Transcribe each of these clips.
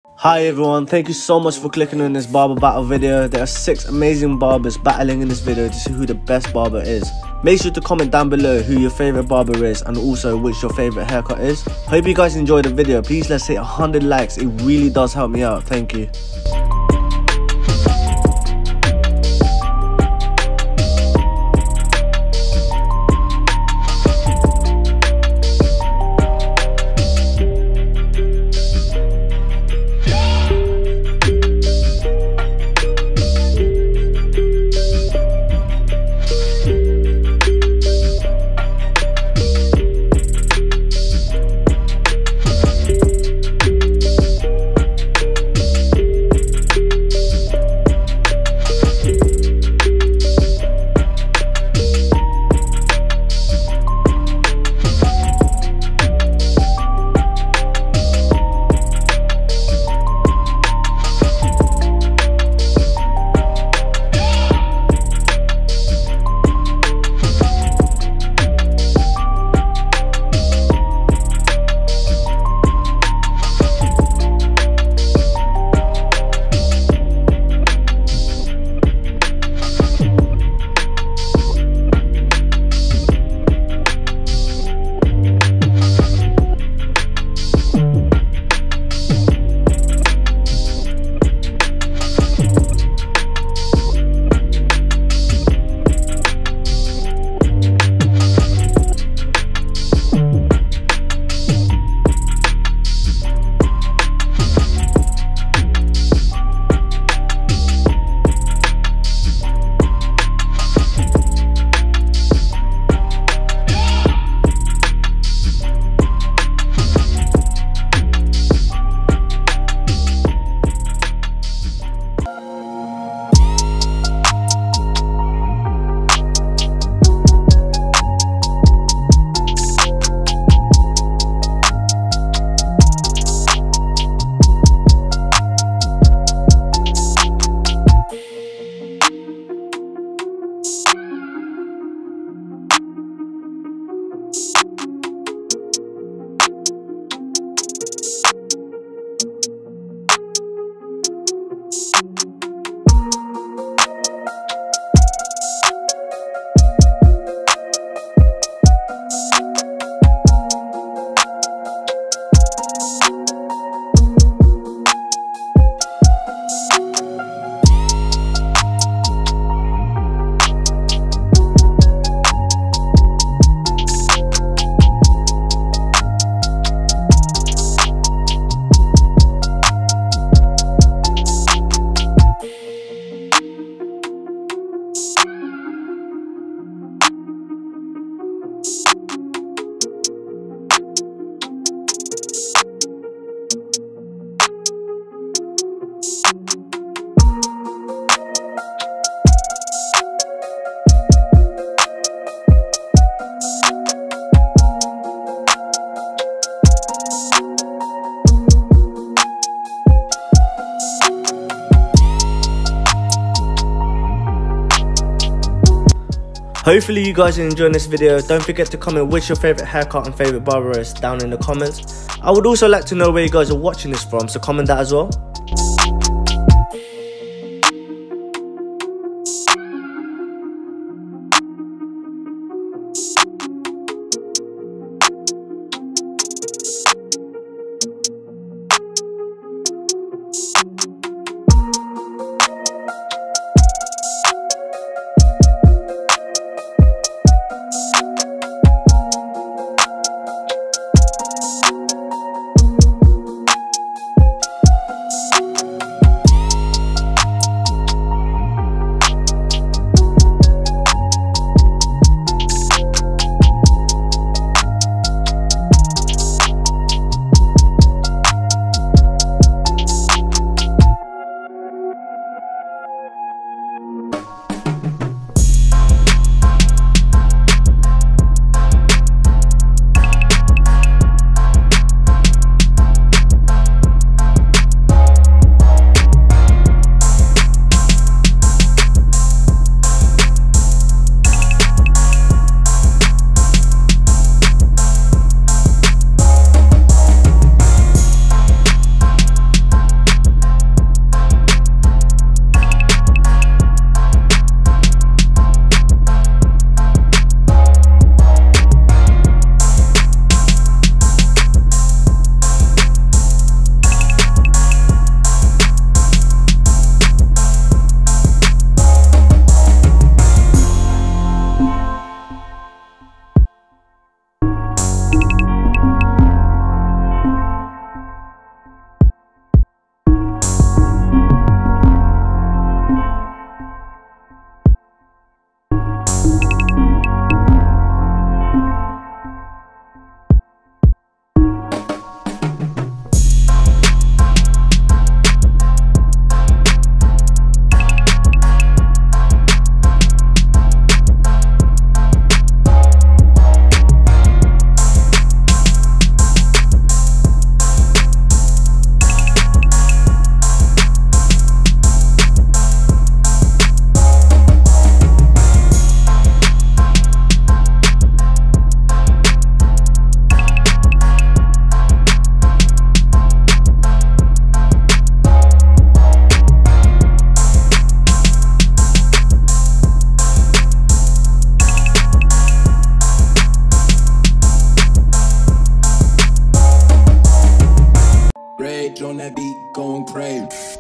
Hi everyone, thank you so much for clicking on this barber battle video. There are 6 amazing barbers battling in this video to see who the best barber is. Make sure to comment down below who your favorite barber is and also which your favorite haircut is. Hope you guys enjoyed the video. Please let's hit 100 likes, it really does help me out. Thank you. Hopefully you guys are enjoying this video. Don't forget to comment which your favorite haircut and favorite barber is down in the comments. I would also like to know where you guys are watching this from, so comment that as well. on that beat, going crazy.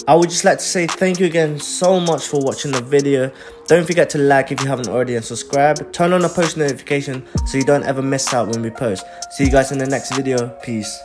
I would just like to say thank you again so much for watching the video. Don't forget to like if you haven't already and subscribe. Turn on the post notification so you don't ever miss out when we post. See you guys in the next video. Peace.